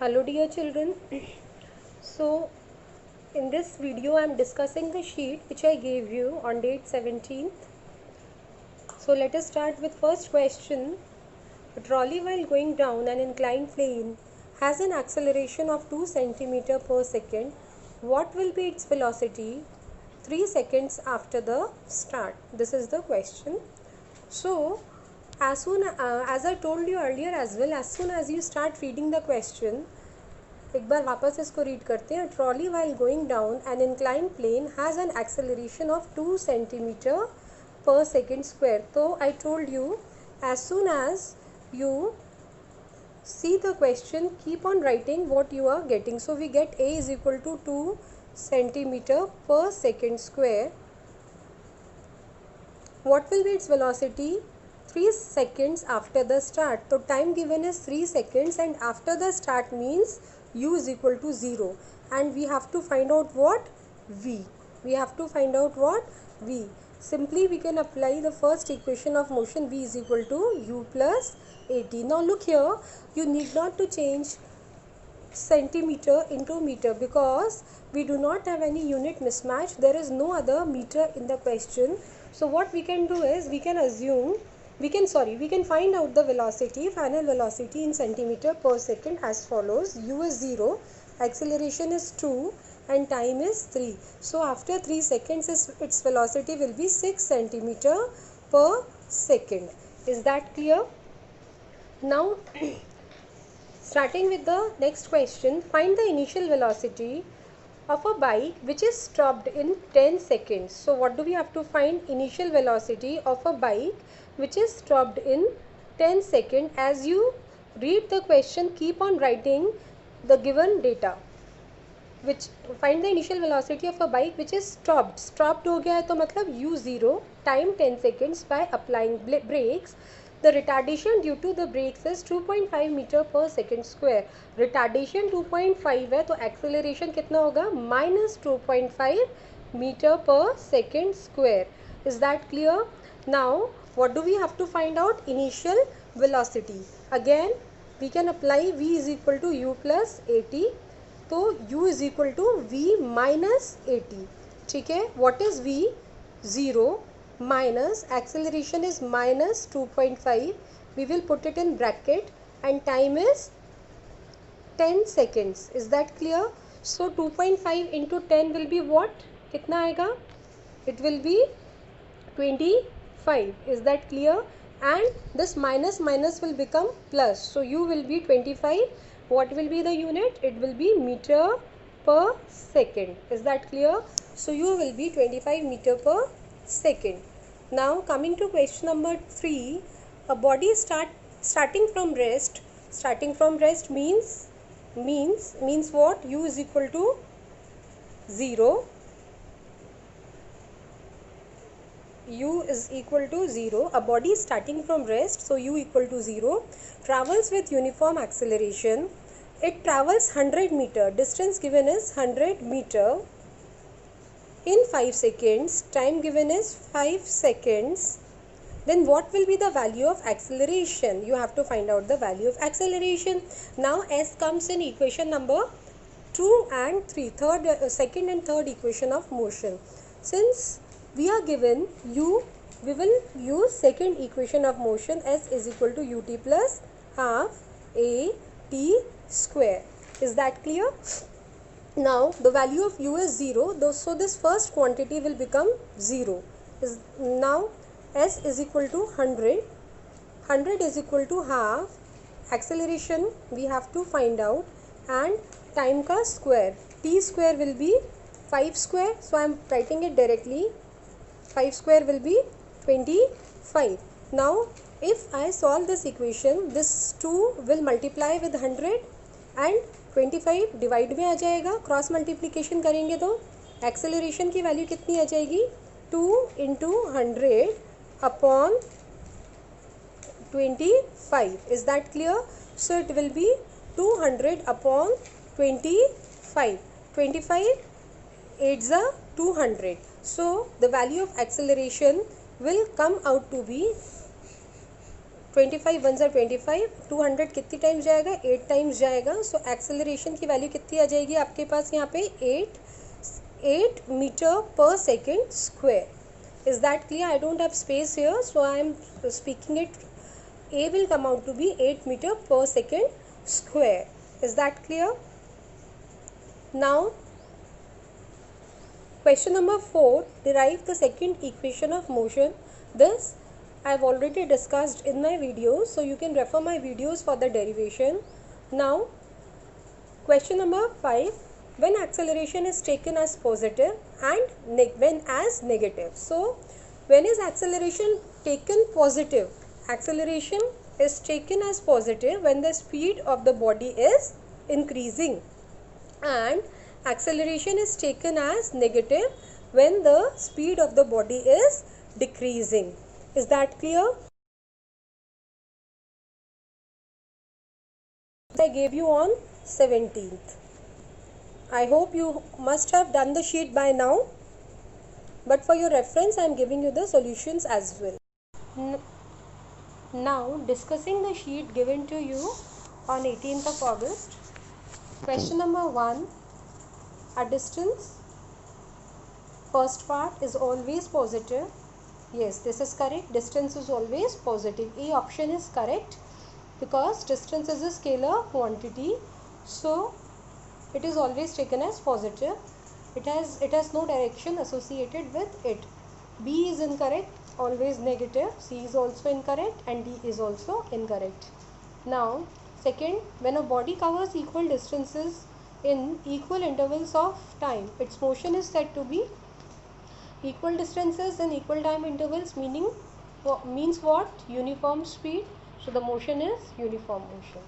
Hello dear children. So in this video I am discussing the sheet which I gave you on date 17th. So let us start with first question. A trolley while going down an inclined plane has an acceleration of 2 cm per second. What will be its velocity 3 seconds after the start? This is the question. So as I told you earlier as well, as soon as you start reading the question, एक बार वापस इसको read करते हैं. Trolley while going down an incline plane has an acceleration of 2 centimetre per second square. तो I told you as soon as you see the question, keep on writing what you are getting. So we get a is equal to 2 centimeter per second square. What will be its velocity 3 seconds after the start? So time given is 3 seconds and after the start means u is equal to 0 and we have to find out what? V. We have to find out what? V. Simply we can apply the first equation of motion, v is equal to u plus at. Now look here, you need not to change centimeter into meter because we do not have any unit mismatch. There is no other meter in the question. So what we can do is we can find out the velocity, final velocity in centimeter per second as follows. U is 0, acceleration is 2 and time is 3. So after 3 seconds its velocity will be 6 centimeter per second. Is that clear? Now starting with the next question, find the initial velocity of a bike which is stopped in 10 seconds. So what do we have to find? Initial velocity of a bike which is stopped in 10 seconds. As you read the question, keep on writing the given data. Which find the initial velocity of a bike which is stopped. Stopped हो गया है तो मतलब u0, time 10 seconds by applying brakes. The retardation due to the brakes is 2.5 meter per second square. Retardation 2.5 है तो acceleration कितना होगा? minus 2.5 meter per second square. Is that clear? Now what do we have to find out? Initial velocity. Again we can apply v is equal to u plus at. तो u is equal to v minus at. ठीक है. What is v? 0 minus acceleration is minus 2.5. We will put it in bracket and time is 10 seconds. Is that clear? So 2.5 into 10 will be what? कितना आएगा? It will be 25. Is that clear? And this minus will become plus. So u will be 25. What will be the unit? It will be meter per second. Is that clear? So u will be 25 meter per second. Now coming to question number 3, a body starting from rest. Starting from rest means what? U is equal to 0. U is equal to 0. A body starting from rest, so u equal to 0, travels with uniform acceleration. It travels 100 meter. Distance given is 100 meter in 5 seconds. Time given is 5 seconds. Then what will be the value of acceleration? You have to find out the value of acceleration. Now S comes in equation number 2 and 3. Second and third equation of motion. Since we are given u, we will use second equation of motion. S is equal to ut plus half a t square. Is that clear? Now the value of u is 0, so this first quantity will become 0. Now S is equal to 100. 100 is equal to half. Acceleration we have to find out and time ka square. T square will be 5 square. So I am writing it directly. 5 square will be 25. Now if I solve this equation, this 2 will multiply with 100 and 25 divide में आ जाएगा. Cross multiplication करेंगे तो acceleration की value कितनी आ जाएगी? 2 into 100 upon 25. Is that clear? So it will be 200 upon 25. 25 8s are 200. So the value of acceleration will come out to be 25 1 25, 200 कितनी times जाएगा, 8 times जाएगा. सो एक्सेलरेशन की वैल्यू कितनी आ जाएगी आपके पास यहाँ पे, 8 मीटर पर second square. Is that clear? I don't have space here, so I am speaking it. A will come out to be 8 meter per second square. Is that clear? Now, question number 4. Derive the second equation of motion. This I have already discussed in my videos, so you can refer my videos for the derivation. Now, question number 5. When acceleration is taken as positive and when as negative. So, when is acceleration taken positive? Acceleration is taken as positive when the speed of the body is increasing, and acceleration is taken as negative when the speed of the body is decreasing. Is that clear? I gave you on 17th. I hope you must have done the sheet by now, but for your reference I am giving you the solutions as well. Now discussing the sheet given to you on 18th of August. Question number 1. A distance, first part, is always positive. Yes, this is correct. Distance is always positive. A option is correct because distance is a scalar quantity. So it is always taken as positive. It has no direction associated with it. B is incorrect, always negative. C is also incorrect, and D is also incorrect. Now, second, when a body covers equal distances in equal intervals of time, its motion is said to be equal distances in equal time intervals, means what? Uniform speed. So the motion is uniform motion.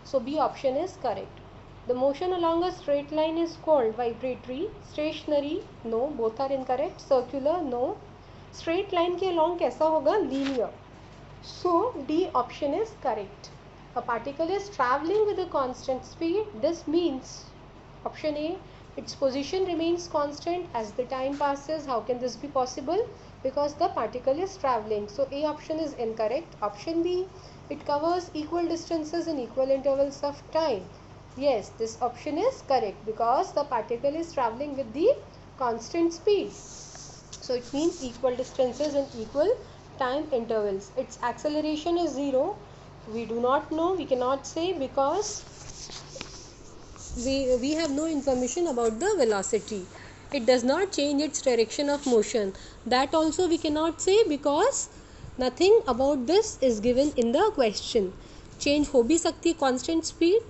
So B option is correct. The motion along a straight line is called vibratory. Stationary, no, both are incorrect. Circular, no. Straight line के along कैसा होगा? Linear. So D option is correct. A particle is traveling with a constant speed. This means option A, its position remains constant as the time passes. How can this be possible? Because the particle is traveling. So A option is incorrect. Option B, it covers equal distances in equal intervals of time. Yes, this option is correct because the particle is traveling with the constant speed. So it means equal distances in equal time intervals. Its acceleration is 0. We do not know, we cannot say because we have no information about the velocity. It does not change its direction of motion. That also we cannot say because nothing about this is given in the question. Change हो भी सकती है constant speed,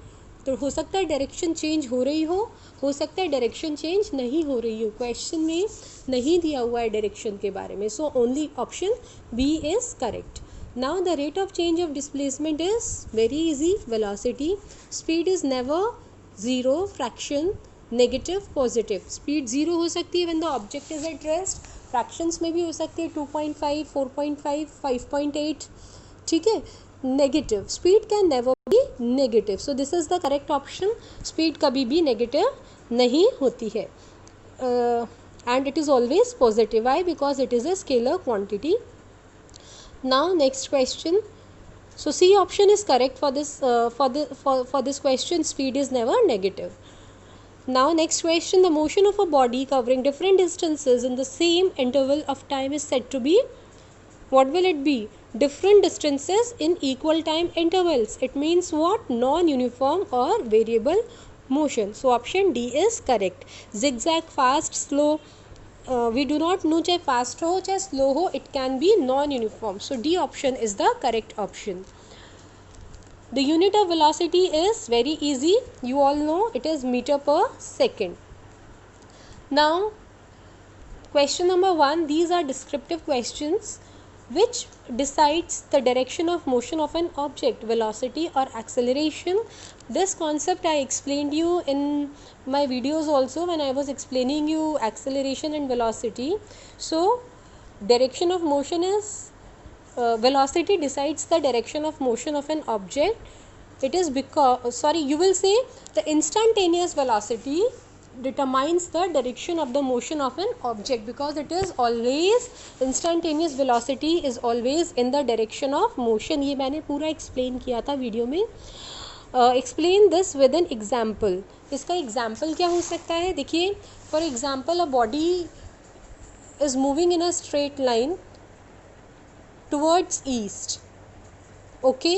तो हो सकता है direction change हो रही हो सकता है डायरेक्शन चेंज नहीं हो रही हो. क्वेश्चन में नहीं दिया हुआ है डायरेक्शन के बारे में. So only option B is correct. Now the rate of change of displacement is very easy. Velocity, speed is never zero, fraction, negative, positive. Speed zero हो सकती है when the object is at rest. Fractions में भी हो सकती है 2.5, 4.5, 5.8. ठीक है. Negative, speed can never be negative. So this is the correct option. स्पीड कभी भी नेगेटिव नहीं होती है and it is always positive. Why? Because it is a scalar quantity. Now next question. So C option is correct for this question. Speed is never negative. Now next question. The motion of a body covering different distances in the same interval of time is said to be, what will it be? Different distances in equal time intervals. It means what? Non-uniform or variable motion. So option D is correct. Zigzag, fast, slow, we do not know चाहे fast हो चाहे slow हो, it can be non-uniform. So D option is the correct option. The unit of velocity is very easy. You all know it is meter per second. Now question number 1. These are descriptive questions. Which decides the direction of motion of an object, velocity or acceleration? This concept I explained you in my videos also when I was explaining you acceleration and velocity. So direction of motion is velocity decides the direction of motion of an object. It is because, you will say the instantaneous velocity determines the direction of the motion of an object, because it is always instantaneous velocity is always in the direction of motion. ये मैंने पूरा explain किया था video में. Explain this with an example. इसका example क्या हो सकता है? देखिए, for example, a body is moving in a straight line towards east, okay,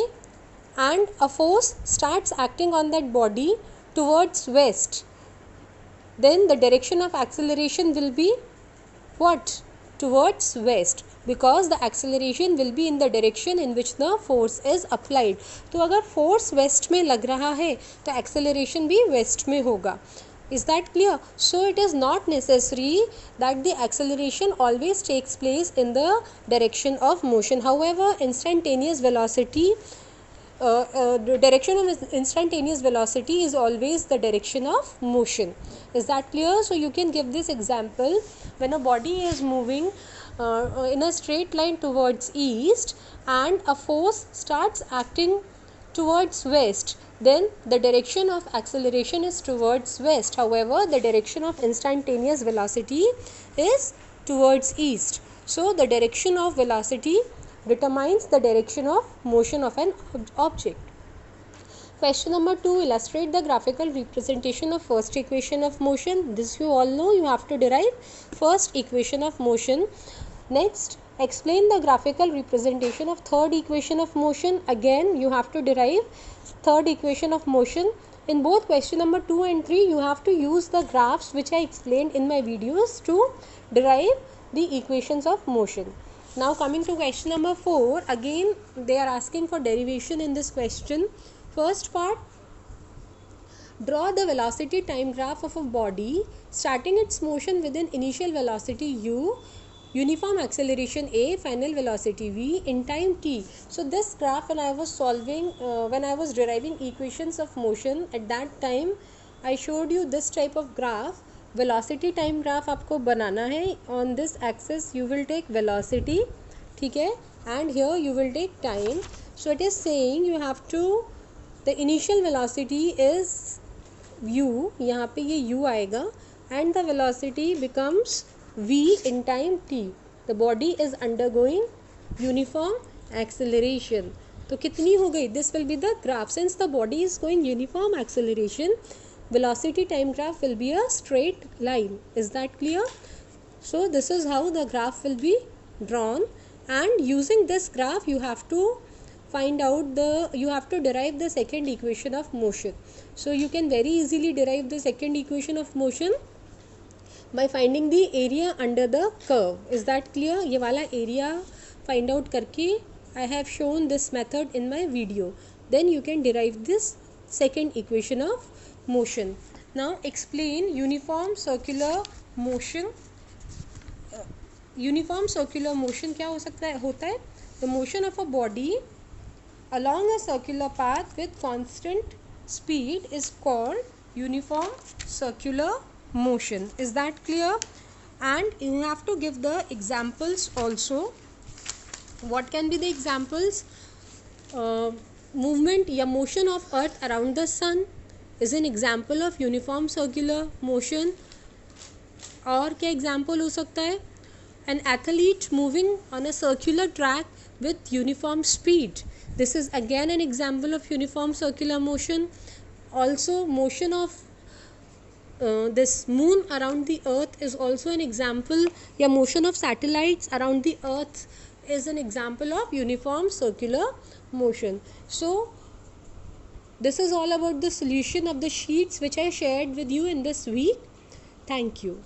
and a force starts acting on that body towards west. Then the direction of acceleration will be what? Towards west, because the acceleration will be in the direction in which the force is applied. तो अगर force west में लग रहा है तो acceleration भी west में होगा. Is that clear? So it is not necessary that the acceleration always takes place in the direction of motion. However, instantaneous velocity, the direction of instantaneous velocity is always the direction of motion. Is that clear? So you can give this example. When a body is moving in a straight line towards east and a force starts acting towards west, then the direction of acceleration is towards west. However, the direction of instantaneous velocity is towards east. So the direction of velocity determines the direction of motion of an object. Question number 2. Illustrate the graphical representation of first equation of motion. This you all know. You have to derive first equation of motion. Next, explain the graphical representation of third equation of motion. Again, you have to derive third equation of motion. In both question number 2 and 3, you have to use the graphs which I explained in my videos to derive the equations of motion. Now coming to question number 4, again they are asking for derivation in this question. First part, draw the velocity time graph of a body starting its motion with an initial velocity u, uniform acceleration a, final velocity v in time t. So this graph, when I was solving, when I was deriving equations of motion, at that time I showed you this type of graph. Velocity time graph आपको बनाना है. On this axis you will take velocity, ठीक है, and here you will take time. So it is saying you have to, the initial velocity is u, यहाँ पे ये u आएगा, and the velocity becomes v in time t. The body is undergoing uniform acceleration. तो कितनी हो गई? This will be the graph. Since the body is going uniform acceleration, velocity time graph will be a straight line. Is that clear? So this is how the graph will be drawn, and using this graph you have to find out the, you have to derive the second equation of motion. So you can very easily derive the second equation of motion by finding the area under the curve. Is that clear? ये वाला area find out करके I have shown this method in my video. Then you can derive this second equation of motion. Now explain uniform circular motion. Uniform circular motion क्या हो सकता है, होता है? The motion of a body along a circular path with constant speed is called uniform circular motion. Is that clear? And you have to give the examples also. What can be the examples? Movement या motion of earth around the sun is an example of uniform circular motion. और क्या example हो सकता है? An athlete moving on a circular track with uniform speed. This is again an example of uniform circular motion. Also, motion of this moon around the earth is also an example. या motion of satellites around the earth is an example of uniform circular motion. So this is all about the solution of the sheets which I shared with you in this week. Thank you.